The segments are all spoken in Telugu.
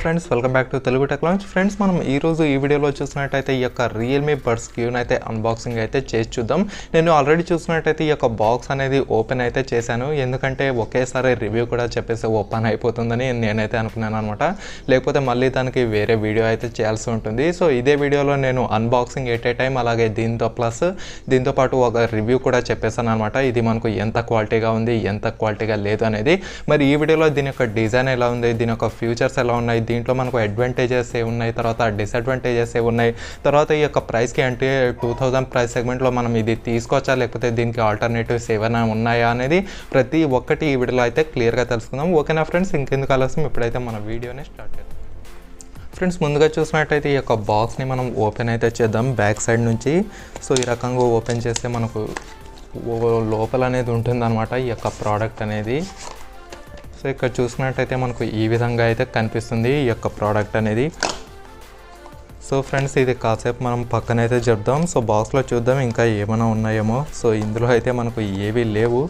Friends, welcome back to Telugu tech launch. Friends, మనం ఈ రోజు ఈ వీడియోలో చూసినట్టయితే ఈ యొక్క రియల్మీ బడ్స్ క్యూని అయితే అన్బాక్సింగ్ అయితే చేసి చూద్దాం. నేను ఆల్రెడీ చూసినట్టయితే ఈ యొక్క బాక్స్ అనేది ఓపెన్ అయితే చేశాను, ఎందుకంటే ఒకేసారి రివ్యూ కూడా చెప్పేసి ఓపెన్ అయిపోతుందని నేనైతే అనుకున్నాను అనమాట. లేకపోతే మళ్ళీ దానికి వేరే వీడియో అయితే చేయాల్సి ఉంటుంది. సో ఇదే వీడియోలో నేను అన్బాక్సింగ్ ఎట్ ఏ టైం, అలాగే దీంతో పాటు ఒక రివ్యూ కూడా చెప్పేశాను అనమాట. ఇది మనకు ఎంత క్వాలిటీగా ఉంది, ఎంత క్వాలిటీగా లేదు అనేది. మరి ఈ వీడియోలో దీని యొక్క డిజైన్ ఎలా ఉంది, దీని యొక్క ఫ్యూచర్స్ ఎలా ఉన్నాయి, దీంట్లో మనకు అడ్వాంటేజెస్ ఏ ఉన్నాయి, తర్వాత డిసడ్వాంటేజెస్ ఏ ఉన్నాయి, తర్వాత ఈ యొక్క ప్రైస్కి అంటే 2000 ప్రైస్ సెగ్మెంట్లో మనం ఇది తీసుకోవచ్చా, లేకపోతే దీనికి ఆల్టర్నేటివ్స్ ఏమైనా ఉన్నాయా అనేది ప్రతి ఒక్కటి ఈ వీడియోలో అయితే క్లియర్గా తెలుసుకుందాం. ఓకేనా ఫ్రెండ్స్, ఇంకెందుకు ఆలస్యం, ఇప్పుడైతే మన వీడియోని స్టార్ట్ చేద్దాం. ఫ్రెండ్స్, ముందుగా చూసినట్టయితే ఈ యొక్క బాక్స్ని మనం ఓపెన్ అయితే చేద్దాం బ్యాక్ సైడ్ నుంచి. సో ఈ రకంగా ఓపెన్ చేస్తే మనకు లోపల అనేది ఉంటుందన్నమాట ఈ యొక్క ప్రోడక్ట్ అనేది. సో ఇక్కడ చూసినట్టయితే మనకు ఈ విధంగా అయితే కనిపిస్తుంది ఈ యొక్క ప్రోడక్ట్ అనేది. సో ఫ్రెండ్స్, ఇది కాసేపు మనం పక్కనైతే చెప్దాం. సో బాక్స్లో చూద్దాం ఇంకా ఏమైనా ఉన్నాయేమో. సో ఇందులో అయితే మనకు ఏవీ లేవు.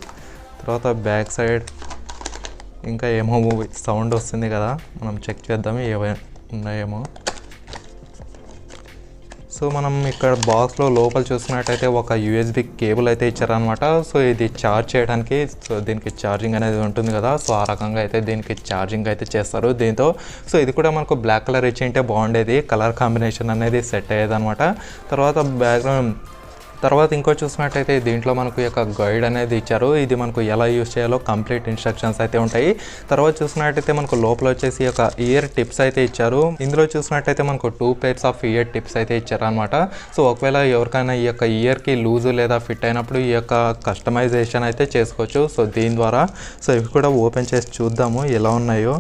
తర్వాత బ్యాక్ సైడ్ ఇంకా ఏమో సౌండ్ వస్తుంది కదా, మనం చెక్ చేద్దాం ఏమైనా ఉన్నాయేమో. సో మనం ఇక్కడ బాక్స్లో లోపల చూసినట్టయితే ఒక యూఎస్బి కేబుల్ అయితే ఇచ్చారనమాట. సో ఇది ఛార్జ్ చేయడానికి, సో దీనికి ఛార్జింగ్ అనేది ఉంటుంది కదా, సో ఆ రకంగా అయితే దీనికి ఛార్జింగ్ అయితే చేస్తారు దీంతో. సో ఇది కూడా మనకు బ్లాక్ కలర్ ఇచ్చి ఉంటే బాగుండేది, కలర్ కాంబినేషన్ అనేది సెట్ అయ్యేది అనమాట. తర్వాత ఇంకో చూసినట్టయితే దీంట్లో మనకు యొక్క గైడ్ అనేది ఇచ్చారు. ఇది మనకు ఎలా యూజ్ చేయాలో కంప్లీట్ ఇన్స్ట్రక్షన్స్ అయితే ఉంటాయి. తర్వాత చూసినట్టయితే మనకు లోపల వచ్చేసి యొక్క ఇయర్ టిప్స్ అయితే ఇచ్చారు. ఇందులో చూసినట్టయితే మనకు 2 pairs ఆఫ్ ఇయర్ టిప్స్ అయితే ఇచ్చారు అనమాట. సో ఒకవేళ ఎవరికైనా ఈ యొక్క ఇయర్కి లూజు లేదా ఫిట్ అయినప్పుడు ఈ యొక్క కస్టమైజేషన్ అయితే చేసుకోవచ్చు. సో దీని ద్వారా సో ఇవి కూడా ఓపెన్ చేసి చూద్దాము ఎలా ఉన్నాయో.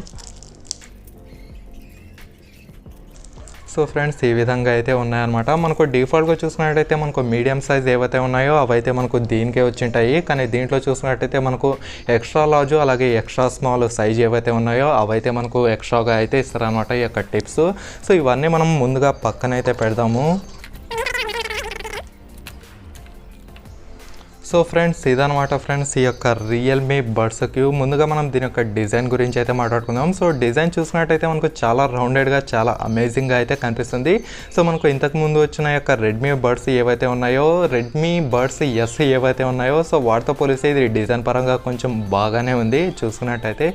సో ఫ్రెండ్స్, ఈ విధంగా అయితే ఉన్నాయన్నమాట. మనకు డిఫాల్ట్గా చూసినట్టయితే మనకు మీడియం సైజ్ ఏవైతే ఉన్నాయో అవైతే మనకు దీనికే వచ్చింటాయి. కానీ దీంట్లో చూసినట్టయితే మనకు ఎక్స్ట్రా లార్జ్ అలాగే ఎక్స్ట్రా స్మాల్ సైజ్ ఏవైతే ఉన్నాయో అవైతే మనకు ఎక్స్ట్రాగా అయితే ఇస్తారనమాట ఈ యొక్క టిప్స్. సో ఇవన్నీ మనం ముందుగా పక్కనైతే పెడదాము. సో ఫ్రెండ్స్, ఇదనమాట ఫ్రెండ్స్ ఈ యొక్క రియల్మీ బడ్స్ క్యూ. ముందుగా మనం దీని యొక్క డిజైన్ గురించి అయితే మాట్లాడుకుందాం. సో డిజైన్ చూసినట్టయితే మనకు చాలా రౌండెడ్గా, చాలా అమేజింగ్గా అయితే కనిపిస్తుంది. సో మనకు ఇంతకుముందు వచ్చిన యొక్క రెడ్మీ బడ్స్ ఏవైతే ఉన్నాయో, రెడ్మీ బడ్స్ ఎస్ ఏవైతే ఉన్నాయో, సో వాటితో పోలిస్తే ఇది డిజైన్ పరంగా కొంచెం బాగానే ఉంది. చూసుకున్నట్టయితే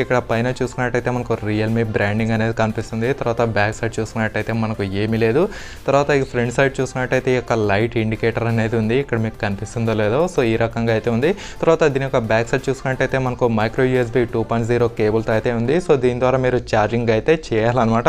ఇక్కడ పైన చూసుకున్నట్టయితే మనకు రియల్మీ బ్రాండింగ్ అనేది కనిపిస్తుంది. తర్వాత బ్యాక్ సైడ్ చూసుకున్నట్టయితే మనకు ఏమీ లేదు. తర్వాత ఈ ఫ్రంట్ సైడ్ చూసినట్టయితే ఈ యొక్క లైట్ ఇండికేటర్ అనేది ఉంది, ఇక్కడ మీకు కనిపిస్తుందో లేదో. సో ఈ రకంగా అయితే ఉంది. తర్వాత దీని యొక్క బ్యాక్ సైడ్ చూసుకున్నట్టయితే మనకు మైక్రో యూఎస్బి 2.0 కేబుల్తో అయితే ఉంది. సో దీని ద్వారా మీరు ఛార్జింగ్ అయితే చేయాలన్నమాట.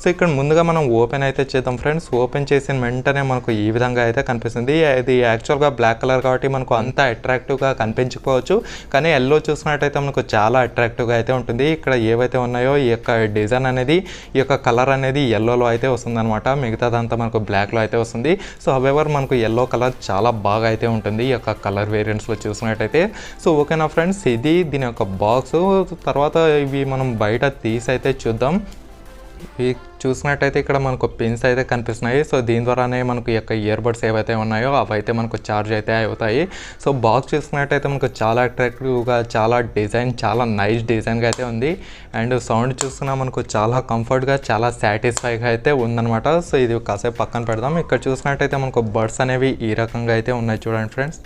సో ఇక్కడ ముందుగా మనం ఓపెన్ అయితే చేద్దాం ఫ్రెండ్స్. ఓపెన్ చేసిన వెంటనే మనకు ఈ విధంగా అయితే కనిపిస్తుంది. ఇది యాక్చువల్గా బ్లాక్ కలర్ కాబట్టి మనకు అంత అట్రాక్టివ్గా కనిపించకపోవచ్చు, కానీ ఎల్లో చూసినట్టయితే మనకు చాలా అట్రాక్టివ్గా అయితే ఉంటుంది. ఇక్కడ ఏవైతే ఉన్నాయో ఈ యొక్క డిజైన్ అనేది, ఈ యొక్క కలర్ అనేది ఎల్లోలో అయితే వస్తుంది అనమాట. మిగతాదంతా మనకు బ్లాక్లో అయితే వస్తుంది. సో హవెవర్ మనకు ఎల్లో కలర్ చాలా బాగా అయితే ఉంటుంది ఈ యొక్క కలర్ వేరియంట్స్లో చూసినట్టయితే. సో ఓకేనా ఫ్రెండ్స్, ఇది దీని యొక్క బాక్స్. తర్వాత ఇవి మనం బయట తీసి అయితే చూద్దాం. ఇవి చూసినట్టయితే ఇక్కడ మనకు పిన్స్ అయితే కనిపిస్తున్నాయి. సో దీని ద్వారానే మనకు ఈ యొక్క ఇయర్ బడ్స్ ఏవైతే ఉన్నాయో అవైతే మనకు ఛార్జ్ అయితే అవుతాయి. సో బాక్స్ చూసుకున్నట్టయితే మనకు చాలా అట్రాక్టివ్గా, చాలా డిజైన్, చాలా నైస్ డిజైన్గా అయితే ఉంది. అండ్ సౌండ్ చూసుకున్నా మనకు చాలా కంఫర్ట్గా, చాలా సాటిస్ఫైగా అయితే ఉందన్నమాట. సో ఇది కాసేపు పక్కన పెడదాం. ఇక్కడ చూసినట్టయితే మనకు బడ్స్ అనేవి ఈ రకంగా అయితే ఉన్నాయి చూడండి ఫ్రెండ్స్.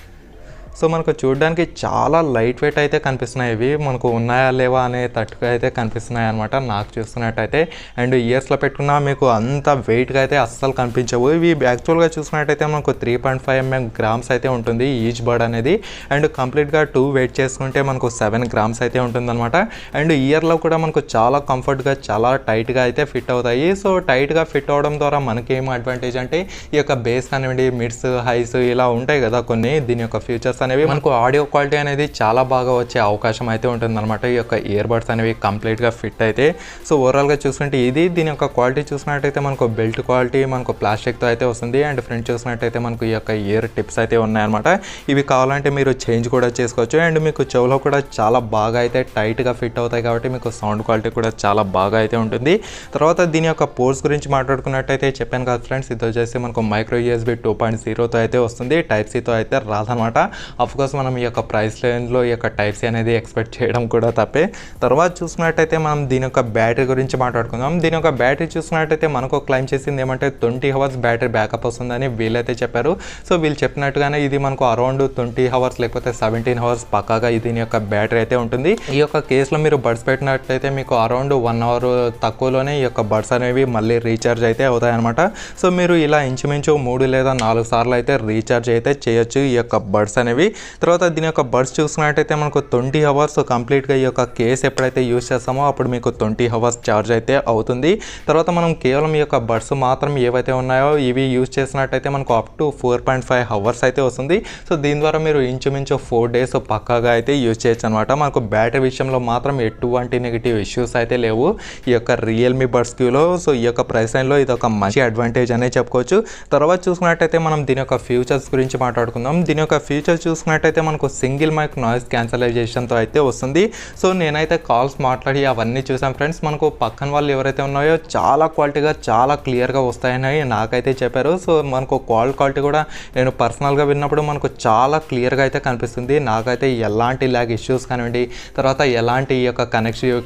సో మనకు చూడడానికి చాలా లైట్ వెయిట్ అయితే కనిపిస్తున్నాయి. ఇవి మనకు ఉన్నాయా లేవా అనే తట్టుగా అయితే కనిపిస్తున్నాయి అనమాట నాకు చూస్తున్నట్టయితే. అండ్ ఇయర్స్లో పెట్టుకున్నా మీకు అంత వెయిట్గా అయితే అస్సలు కనిపించవు. ఇవి యాక్చువల్గా చూసినట్టయితే మనకు 3.5 mm గ్రామ్స్ అయితే ఉంటుంది ఈచ్ బర్డ్ అనేది. అండ్ కంప్లీట్గా 2 వెయిట్ చేసుకుంటే మనకు 7 గ్రామ్స్ అయితే ఉంటుందన్నమాట. అండ్ ఇయర్లో కూడా మనకు చాలా కంఫర్ట్గా, చాలా టైట్గా అయితే ఫిట్ అవుతాయి. సో టైట్గా ఫిట్ అవడం ద్వారా మనకి ఏం అడ్వాంటేజ్ అంటే ఈ యొక్క బేస్ కానివ్వండి, మిడ్స్, హైస్ ఇలా ఉంటాయి కదా కొన్ని, దీని యొక్క ఫీచర్స్ అనేవి మనకు ఆడియో క్వాలిటీ అనేది చాలా బాగా వచ్చే అవకాశం అయితే ఉంటుందన్నమాట ఈ యొక్క ఇయర్ బడ్స్ అనేవి కంప్లీట్గా ఫిట్ అయితే. సో ఓవరాల్గా చూసుకుంటే ఇది దీని యొక్క క్వాలిటీ చూసినట్టయితే మనకు బెల్ట్ క్వాలిటీ మనకు ప్లాస్టిక్తో అయితే వస్తుంది. అండ్ ఫ్రంట్ చూసినట్టయితే మనకు ఈ యొక్క ఇయర్ టిప్స్ అయితే ఉన్నాయన్నమాట. ఇవి కావాలంటే మీరు చేంజ్ కూడా చేసుకోవచ్చు. అండ్ మీకు చెవులో కూడా చాలా బాగా అయితే టైట్గా ఫిట్ అవుతాయి కాబట్టి మీకు సౌండ్ క్వాలిటీ కూడా చాలా బాగా అయితే ఉంటుంది. తర్వాత దీని యొక్క పోర్ట్స్ గురించి మాట్లాడుకున్నట్టయితే చెప్పాను కదా ఫ్రెండ్స్, ఇది వచ్చేసి మనకు మైక్రో యూఎస్బి 2.0తో అయితే వస్తుంది, టైప్ సితో అయితే రాదనమాట. అఫ్కోర్స్ మనం ఈ యొక్క ప్రైస్ రేంజ్లో ఈ యొక్క టైప్ సి అనేది ఎక్స్పెక్ట్ చేయడం కూడా తప్పే. తర్వాత చూసుకున్నట్టయితే మనం దీని యొక్క బ్యాటరీ గురించి మాట్లాడుకుందాం. దీని యొక్క బ్యాటరీ చూసుకున్నట్టయితే మనకు క్లైమ్ చేసింది ఏమంటే 20 అవర్స్ బ్యాటరీ బ్యాకప్ వస్తుందని వీళ్ళైతే చెప్పారు. సో వీళ్ళు చెప్పినట్టుగానే ఇది మనకు అరౌండ్ 20 అవర్స్ లేకపోతే 17 అవర్స్ పక్కాగా దీని యొక్క బ్యాటరీ అయితే ఉంటుంది. ఈ యొక్క కేసులో మీరు బడ్స్ పెట్టినట్టయితే మీకు అరౌండ్ 1 అవర్ తక్కువలోనే ఈ యొక్క బడ్స్ అనేవి మళ్ళీ రీఛార్జ్ అయితే అవుతాయి అనమాట. సో మీరు ఇలా ఇంచుమించు 3 లేదా 4 సార్లు అయితే రీఛార్జ్ అయితే చేయొచ్చు ఈ యొక్క బడ్స్ అనేవి. తర్వాత దీని యొక్క బడ్స్ చూసుకున్నట్టయితే మనకు 20 అవర్స్ కంప్లీట్గా ఈ యొక్క కేస్ ఎప్పుడైతే యూజ్ చేస్తామో అప్పుడు మీకు 20 అవర్స్ ఛార్జ్ అయితే అవుతుంది. తర్వాత మనం కేవలం ఈ యొక్క బడ్స్ మాత్రం ఏవైతే ఉన్నాయో ఇవి యూజ్ చేసినట్టయితే మనకు అప్ టు 4.5 అవర్స్ అయితే వస్తుంది. సో దీని ద్వారా మీరు ఇంచుమించు 4 డేస్ పక్కాగా అయితే యూజ్ చేయొచ్చు అనమాట. మనకు బ్యాటరీ విషయంలో మాత్రం ఎటువంటి నెగిటివ్ ఇష్యూస్ అయితే లేవు ఈ యొక్క రియల్మీ బడ్స్ క్యూలో. సో ఈ యొక్క ప్రైస్ లైన్లో ఇది ఒక మంచి అడ్వాంటేజ్ అనే చెప్పుకోవచ్చు. తర్వాత చూసుకున్నట్టయితే మనం దీని యొక్క ఫ్యూచర్స్ గురించి మాట్లాడుకుందాం. దీని యొక్క ఫ్యూచర్స్ చూసుకున్నట్టయితే మనకు సింగిల్ మైక్ నాయిస్ క్యాన్సలైజేషన్తో అయితే వస్తుంది. సో నేనైతే కాల్స్ మాట్లాడి అవన్నీ చూసాను ఫ్రెండ్స్. మనకు పక్కన వాళ్ళు ఎవరైతే ఉన్నాయో చాలా క్వాలిటీగా చాలా క్లియర్గా వస్తాయని నాకైతే చెప్పారు. సో మనకు కాల్ క్వాలిటీ కూడా నేను పర్సనల్గా విన్నప్పుడు మనకు చాలా క్లియర్గా అయితే కనిపిస్తుంది. నాకైతే ఎలాంటి ల్యాగ్ ఇష్యూస్ కానివ్వండి, తర్వాత ఎలాంటి ఈ యొక్క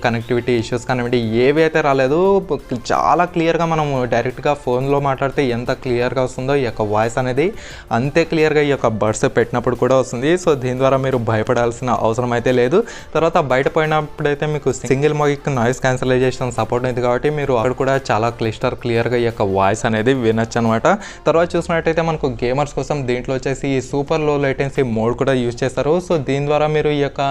కనెక్టివిటీ ఇష్యూస్ కానివ్వండి ఏవి అయితే రాలేదు. చాలా క్లియర్గా మనం డైరెక్ట్గా ఫోన్లో మాట్లాడితే ఎంత క్లియర్గా వస్తుందో ఈ యొక్క వాయిస్ అనేది అంతే క్లియర్గా ఈ యొక్క బడ్స్ పెట్టినప్పుడు కూడా వస్తుంది. సో దీని ద్వారా మీరు భయపడాల్సిన అవసరం అయితే లేదు. తర్వాత బయట పోయినప్పుడైతే మీకు సింగిల్ మైక్ నాయిస్ క్యాన్సలైజేషన్ సపోర్ట్ ఉంది కాబట్టి మీరు అక్కడ కూడా చాలా క్లియర్గా ఈ యొక్క వాయిస్ అనేది వినొచ్చు అనమాట. తర్వాత చూసినట్టయితే మనకు గేమర్స్ కోసం దీంట్లో వచ్చేసి సూపర్ లో లేటెన్సీ మోడ్ కూడా యూజ్ చేస్తారు. సో దీని ద్వారా మీరు ఈ యొక్క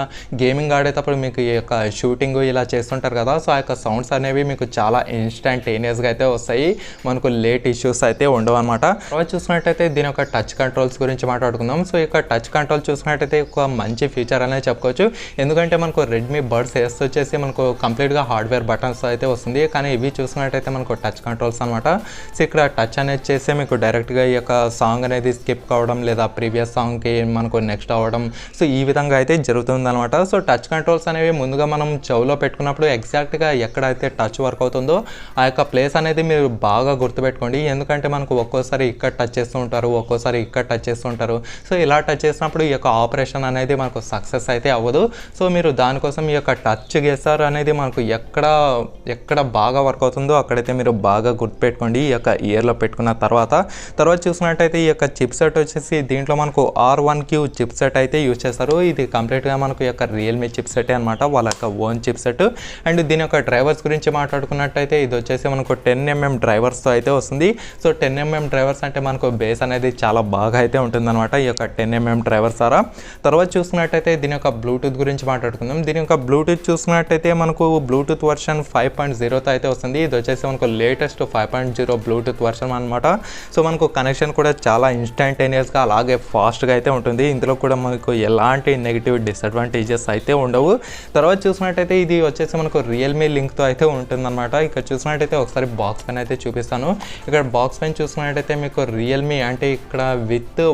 గేమింగ్ ఆడేటప్పుడు మీకు ఈ యొక్క షూటింగ్ ఇలా చేస్తుంటారు కదా, సో ఆ యొక్క సౌండ్స్ అనేవి మీకు చాలా ఇన్స్టంటేనియస్గా అయితే వస్తాయి. మనకు లేట్ ఇష్యూస్ అయితే ఉండవు అనమాట. తర్వాత చూసినట్టయితే దీని యొక్క టచ్ కంట్రోల్స్ గురించి మాట్లాడుకుందాం. సో ఈ యొక్క టచ్ కంట్రోల్ చూసినట్టయితే ఒక మంచి ఫీచర్ అనేది చెప్పుకోవచ్చు. ఎందుకంటే మనకు రెడ్మీ బడ్స్ ఎస్ వచ్చేసి మనకు కంప్లీట్గా హార్డ్వేర్ బటన్స్ అయితే వస్తుంది, కానీ ఇవి చూసినట్టయితే మనకు టచ్ కంట్రోల్స్ అనమాట. సో ఇక్కడ టచ్ అనేది చేస్తే మీకు డైరెక్ట్గా ఈ యొక్క సాంగ్ అనేది స్కిప్ కావడం లేదా ప్రీవియస్ సాంగ్కి మనకు నెక్స్ట్ అవ్వడం, సో ఈ విధంగా అయితే జరుగుతుంది అనమాట. సో టచ్ కంట్రోల్స్ అనేవి ముందుగా మనం చెవులో పెట్టుకున్నప్పుడు ఎగ్జాక్ట్గా ఎక్కడైతే టచ్ వర్క్ అవుతుందో ఆ యొక్క ప్లేస్ అనేది మీరు బాగా గుర్తుపెట్టుకోండి. ఎందుకంటే మనకు ఒక్కోసారి ఇక్కడ టచ్ చేస్తూ ఉంటారు, ఒక్కోసారి ఇక్కడ టచ్ చేస్తూ ఉంటారు. సో ఇలా టచ్ చేసినప్పుడు ఈ యొక్క ఆపరేషన్ అనేది మనకు సక్సెస్ అయితే అవ్వదు. సో మీరు దానికోసం ఈ యొక్క టచ్ గెసర్ అనేది మనకు ఎక్కడ బాగా వర్క్ అవుతుందో అక్కడైతే మీరు బాగా గుర్తుపెట్టుకోండి ఈ యొక్క ఇయర్లో పెట్టుకున్న తర్వాత చూసినట్టయితే ఈ యొక్క చిప్ సెట్ వచ్చేసి దీంట్లో మనకు R1Q చిప్ సెట్ అయితే యూజ్ చేస్తారు. ఇది కంప్లీట్గా మనకు ఈ యొక్క రియల్మీ చిప్ సెట్ అనమాట, వాళ్ళ యొక్క ఓన్ చిప్ సెట్. అండ్ దీని యొక్క డ్రైవర్స్ గురించి మాట్లాడుకున్నట్టయితే ఇది వచ్చేసి మనకు 10mm డ్రైవర్స్తో అయితే వస్తుంది. సో 10mm డ్రైవర్స్ అంటే మనకు బేస్ అనేది చాలా బాగా అయితే ఉంటుందన్నమాట ఈ యొక్క 10mm డ్రైవర్స్ ద్వారా. తర్వాత చూసుకున్నట్టయితే దీని యొక్క బ్లూటూత్ గురించి మాట్లాడుకుందాం. దీని యొక్క బ్లూటూత్ చూసుకున్నట్టయితే మనకు బ్లూటూత్ వర్షన్ 5.0తో అయితే వస్తుంది. ఇది వచ్చేసి మనకు లేటెస్ట్ 5.0 బ్లూటూత్ వర్షన్ అనమాట. సో మనకు కనెక్షన్ కూడా చాలా ఇన్స్టంటేనియస్గా అలాగే ఫాస్ట్గా అయితే ఉంటుంది. ఇందులో కూడా మనకు ఎలాంటి నెగిటివ్ డిసడ్వాంటేజెస్ అయితే ఉండవు. తర్వాత చూసినట్టయితే ఇది వచ్చేసి మనకు రియల్మీ లింక్తో అయితే ఉంటుందన్నమాట. ఇక్కడ చూసినట్టయితే ఒకసారి బాక్స్ పైన అయితే చూపిస్తాను. ఇక్కడ బాక్స్ పైన చూసినట్టయితే మీకు రియల్మీ అంటే ఇక్కడ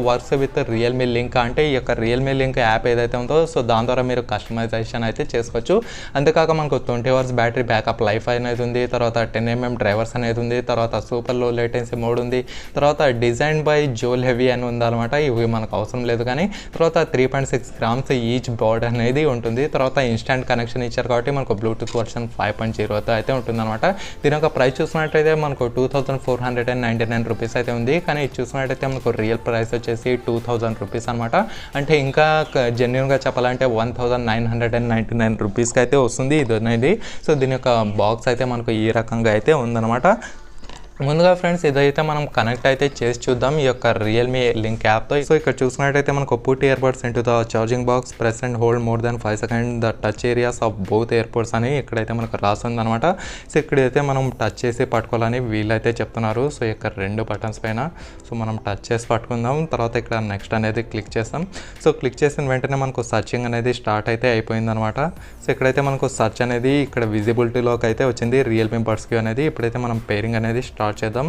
వర్క్స్ విత్ రియల్మీ లింక్ అంటే ఈ యొక్క రియల్మీ లింక్ యాప్ ఏదైతే ఉందో సో దాని ద్వారా మీరు కస్టమైజేషన్ అయితే చేసుకోవచ్చు. అంతేకాక మనకు 20 అవర్స్ బ్యాటరీ బ్యాకప్ లైఫ్ అనేది ఉంది. తర్వాత 10mm డ్రైవర్స్ అనేది ఉంది. తర్వాత సూపర్ లో లేటెన్సీ మోడ్ ఉంది. తర్వాత డిజైన్ బై జోల్ హెవీ అని ఉందన్నమాట. ఇవి మనకు అవసరం లేదు కానీ తర్వాత 3.6 grams ఈచ్ బోర్డ్ అనేది ఉంటుంది. తర్వాత ఇన్స్టెంట్ కనెక్షన్ ఇచ్చారు కాబట్టి మనకు బ్లూటూత్ వర్షన్ 5.0తో అయితే ఉంటుందన్నమాట. దీని యొక్క ప్రైస్ చూసినట్టయితే మనకు 2499 రూపీస్ అయితే ఉంది, కానీ ఇది చూసినట్టయితే మనకు రియల్ ప్రైస్ వచ్చేసి 2000 రూపీస్ అనమాట. అంటే ఇంకా జెన్యున్గా చెప్పాలంటే 1999 రూపీస్కి అయితే వస్తుంది ఇది అనేది. సో దీని యొక్క బాక్స్ అయితే మనకు ఈ రకంగా అయితే ఉందన్నమాట. ముందుగా ఫ్రెండ్స్ ఇదైతే మనం కనెక్ట్ అయితే చేసి చూద్దాం ఈ యొక్క రియల్మీ లింక్ యాప్తో. సో ఇక్కడ చూసినట్టయితే మనకు put earbuds into the charging box, press and hold more than 5 seconds the touch areas of both earbuds అని ఇక్కడైతే మనకు రాస్తుంది అనమాట. సో ఇక్కడైతే మనం టచ్ చేసి పట్టుకోవాలని వీళ్ళైతే చెప్తున్నారు. సో ఇక్కడ 2 బటన్స్ పైన సో మనం టచ్ చేసి పట్టుకుందాం. తర్వాత ఇక్కడ నెక్స్ట్ అనేది క్లిక్ చేస్తాం. సో క్లిక్ చేసిన వెంటనే మనకు సర్చింగ్ అనేది స్టార్ట్ అయితే అయిపోయింది అనమాట. సో ఇక్కడైతే మనకు సర్చ్ అనేది ఇక్కడ విజిబిలిటీలోకి అయితే వచ్చింది రియల్మీ బడ్స్ క్యూ అనేది. ఇప్పుడైతే మనం పేరింగ్ అనేది స్టార్ట్ చేద్దాం.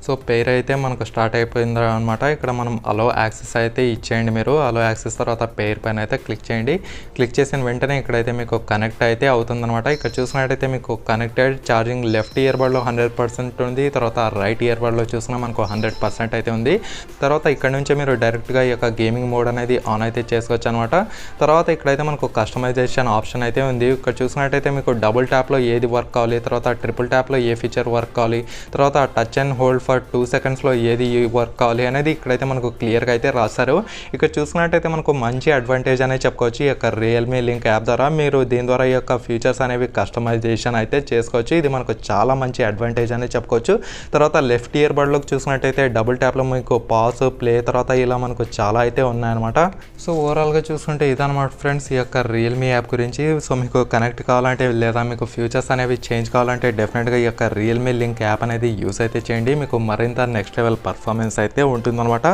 సో పేర్ అయితే మనకు స్టార్ట్ అయిపోయింది అనమాట. ఇక్కడ మనం అలో యాక్సెస్ అయితే ఇచ్చేయండి. మీరు అలో యాక్సెస్ తర్వాత పేర్ పైన అయితే క్లిక్ చేయండి. క్లిక్ చేసిన వెంటనే ఇక్కడైతే మీకు కనెక్ట్ అయితే అవుతుందన్నమాట. ఇక్కడ చూసినట్టయితే మీకు కనెక్టెడ్ ఛార్జింగ్ లెఫ్ట్ ఇయర్ బడ్లో 100% ఉంది. తర్వాత రైట్ ఇయర్ బడ్లో చూసినా మనకు 100% అయితే ఉంది. తర్వాత ఇక్కడ నుంచి మీరు డైరెక్ట్గా ఈ యొక్క గేమింగ్ మోడ్ అనేది ఆన్ అయితే చేసుకోవచ్చు అనమాట. తర్వాత ఇక్కడైతే మనకు కస్టమైజేషన్ ఆప్షన్ అయితే ఉంది. ఇక్కడ చూసినట్టయితే మీకు డబుల్ ట్యాప్లో ఏది వర్క్ కావాలి, తర్వాత ట్రిపుల్ ట్యాప్లో ఏ ఫీచర్ వర్క్ కావాలి, తర్వాత టచ్ అండ్ హోల్డ్ ఫర్ 2 సెకండ్స్లో ఏది వర్క్ కావాలి అనేది ఇక్కడైతే మనకు క్లియర్గా అయితే రాస్తారు. ఇక్కడ చూసుకున్నట్టయితే మనకు మంచి అడ్వాంటేజ్ అనేది చెప్పుకోవచ్చు. ఈ యొక్క రియల్మీ లింక్ యాప్ ద్వారా మీరు దీని ద్వారా ఈ యొక్క ఫీచర్స్ అనేవి కస్టమైజేషన్ అయితే చేసుకోవచ్చు. ఇది మనకు చాలా మంచి అడ్వాంటేజ్ అనేది చెప్పుకోవచ్చు. తర్వాత లెఫ్ట్ ఇయర్ బడ్లోకి చూసినట్టయితే డబుల్ ట్యాప్లో మీకు పాస్, ప్లే తర్వాత ఇలా మనకు చాలా అయితే ఉన్నాయన్నమాట. సో ఓవరాల్గా చూసుకుంటే ఇదన్నమాట ఫ్రెండ్స్ ఈ యొక్క రియల్మీ యాప్ గురించి. సో మీకు కనెక్ట్ కావాలంటే లేదా మీకు ఫీచర్స్ అనేవి చేంజ్ కావాలంటే డెఫినెట్గా ఈ యొక్క రియల్మీ లింక్ యాప్ అనేది యూస్ అయితే చేయండి. మీకు మరింత నెక్స్ట్ లెవెల్ పర్ఫార్మెన్స్ అయితే ఉంటుందన్నమాట.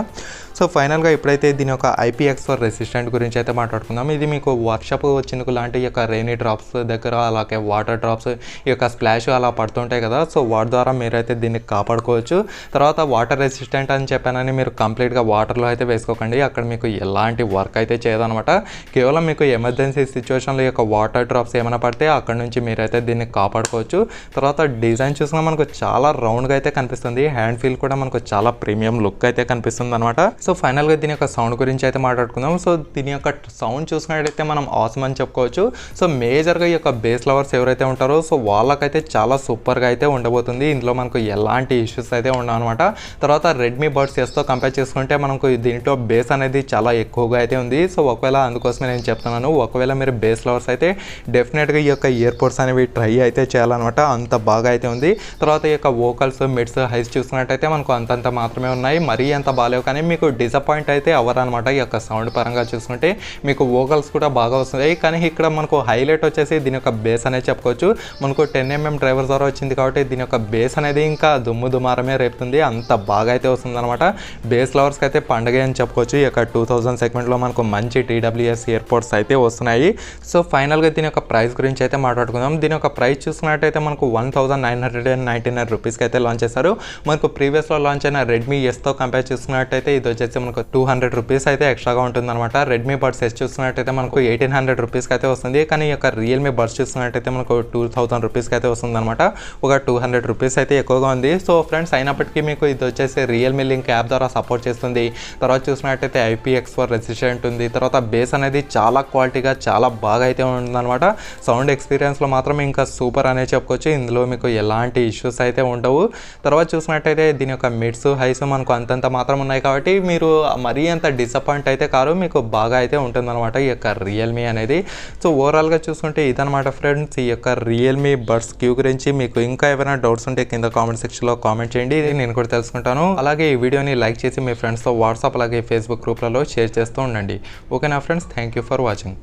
సో ఫైనల్గా ఇప్పుడైతే దీని యొక్క IPX4 రెసిస్టెంట్ గురించి అయితే మాట్లాడుకుందాం. ఇది మీకు వర్షపు చినుకు లాంటి ఈ యొక్క రెయినీ డ్రాప్స్ దగ్గర అలాగే వాటర్ డ్రాప్స్ ఈ యొక్క స్ప్లాష్ అలా పడుతుంటాయి కదా, సో వాటి ద్వారా మీరైతే దీన్ని కాపాడుకోవచ్చు. తర్వాత వాటర్ రెసిస్టెంట్ అని చెప్పానని మీరు కంప్లీట్గా వాటర్లో అయితే వేసుకోకండి. అక్కడ మీకు ఎలాంటి వర్క్ అయితే చేయదనమాట. కేవలం మీకు ఎమర్జెన్సీ సిచ్యువేషన్లో ఈ యొక్క వాటర్ డ్రాప్స్ ఏమైనా పడితే అక్కడ నుంచి మీరైతే దీన్ని కాపాడుకోవచ్చు. తర్వాత డిజైన్ చూసినా మనకు చాలా రౌండ్గా అయితే కనిపిస్తుంది. హ్యాండ్ ఫీల్ కూడా మనకు చాలా ప్రీమియం లుక్ అయితే కనిపిస్తుంది అనమాట. సో ఫైనల్గా దీని యొక్క సౌండ్ గురించి అయితే మాట్లాడుకుందాం. సో దీని యొక్క సౌండ్ చూసుకున్నట్టయితే మనం ఆసమ్ అని చెప్పుకోవచ్చు. సో మేజర్గా ఈ యొక్క బేస్ లవర్స్ ఎవరైతే ఉంటారో సో వాళ్ళకైతే చాలా సూపర్గా అయితే ఉండబోతుంది. ఇందులో మనకు ఎలాంటి ఇష్యూస్ అయితే ఉండవు అనమాట. తర్వాత రెడ్మీ బడ్స్ ఎస్తో కంపేర్ చేసుకుంటే మనకు దీంట్లో బేస్ అనేది చాలా ఎక్కువగా అయితే ఉంది. సో ఒకవేళ అందుకోసమే నేను చెప్తున్నాను, ఒకవేళ మీరు బేస్ లవర్స్ అయితే డెఫినెట్గా ఈ యొక్క ఇయర్ పోడ్స్ అనేవి ట్రై అయితే చేయాలన్నమాట. అంత బాగా అయితే ఉంది. తర్వాత ఈ యొక్క వోకల్స్, మిడ్స్, హైస్ చూసుకున్నట్టయితే మనకు అంతంత మాత్రమే ఉన్నాయి. మరీ అంత బాగాలేవు, కానీ మీకు డిసప్పాయింట్ అయితే అవ్వరనమాట. ఈ యొక్క సౌండ్ పరంగా చూసుకుంటే మీకు వోకల్స్ కూడా బాగా వస్తున్నాయి. కానీ ఇక్కడ మనకు హైలైట్ వచ్చేసి దీని యొక్క బేస్ అనేది చెప్పుకోవచ్చు. మనకు 10mm డ్రైవర్ ద్వారా వచ్చింది కాబట్టి దీని యొక్క బేస్ అనేది ఇంకా దుమ్ము దుమారమే రేపుతుంది. అంత బాగా అయితే వస్తుందన్నమాట. బేస్ లవర్స్కి అయితే పండుగ అని చెప్పుకోవచ్చు. ఈ యొక్క 2000 సెగ్మెంట్లో మనకు మంచి TWS ఇయర్పోడ్స్ అయితే వస్తున్నాయి. సో ఫైనల్గా దీని యొక్క ప్రైస్ గురించి అయితే మాట్లాడుకుందాం. దీని యొక్క ప్రైస్ చూసుకున్నట్టయితే మనకు 1999 రూపీస్కి అయితే లాంచ్ చేశారు. మనకు ప్రీవియస్లో లాంచ్ అయిన రెడ్మీ ఎస్తో కంపేర్ చేసుకున్నట్టయితే ఇది వచ్చేసి మనకు 200 రూపీస్ అయితే ఎక్స్ట్రాగా ఉంటుందన్నమాట. రెడ్మీ బడ్స్ ఎస్ చూసుకున్నట్టయితే మనకు 1800 రూపీస్కి అయితే వస్తుంది. కానీ ఈ యొక్క రియల్మీ బడ్స్ చూసుకున్నట్టయితే మనకు 2000 రూపీస్కి అయితే వస్తుందన్నమాట. ఒక 200 రూపీస్ అయితే ఎక్కువగా ఉంది. సో ఫ్రెండ్స్ అయినప్పటికీ మీకు ఇది వచ్చేసి రియల్మీ లింక్ యాప్ ద్వారా సపోర్ట్ చేస్తుంది. తర్వాత చూసినట్టయితే IPX4 రెసిస్టెంట్ ఉంది. తర్వాత బేస్ అనేది చాలా క్వాలిటీగా చాలా బాగా అయితే ఉంటుందన్నమాట. సౌండ్ ఎక్స్పీరియన్స్లో మాత్రం ఇంకా సూపర్ అనే చెప్పుకోవచ్చు. ఇందులో మీకు ఎలాంటి ఇష్యూస్ అయితే ఉండవు. తర్వాత చూసినట్టయితే దీని యొక్క మిడ్స్, హైస్ మనకు అంతంత మాత్రం ఉన్నాయి కాబట్టి మీరు మరీ అంత డిసప్పాయింట్ అయితే కారు, మీకు బాగా అయితే ఉంటుందన్నమాట ఈ యొక్క రియల్మీ అనేది. సో ఓవరాల్గా చూసుకుంటే ఇదనమాట ఫ్రెండ్స్ ఈ యొక్క రియల్మీ బడ్స్ క్యూ గురించి. మీకు ఇంకా ఏమైనా డౌట్స్ ఉంటే కింద కామెంట్ సెక్షన్లో కామెంట్ చేయండి, నేను కూడా తెలుసుకుంటాను. అలాగే ఈ వీడియోని లైక్ చేసి మీ ఫ్రెండ్స్తో వాట్సాప్ అలాగే ఫేస్బుక్ గ్రూప్లలో షేర్ చేస్తూ ఉండండి. ఓకేనా friends, thank you for watching.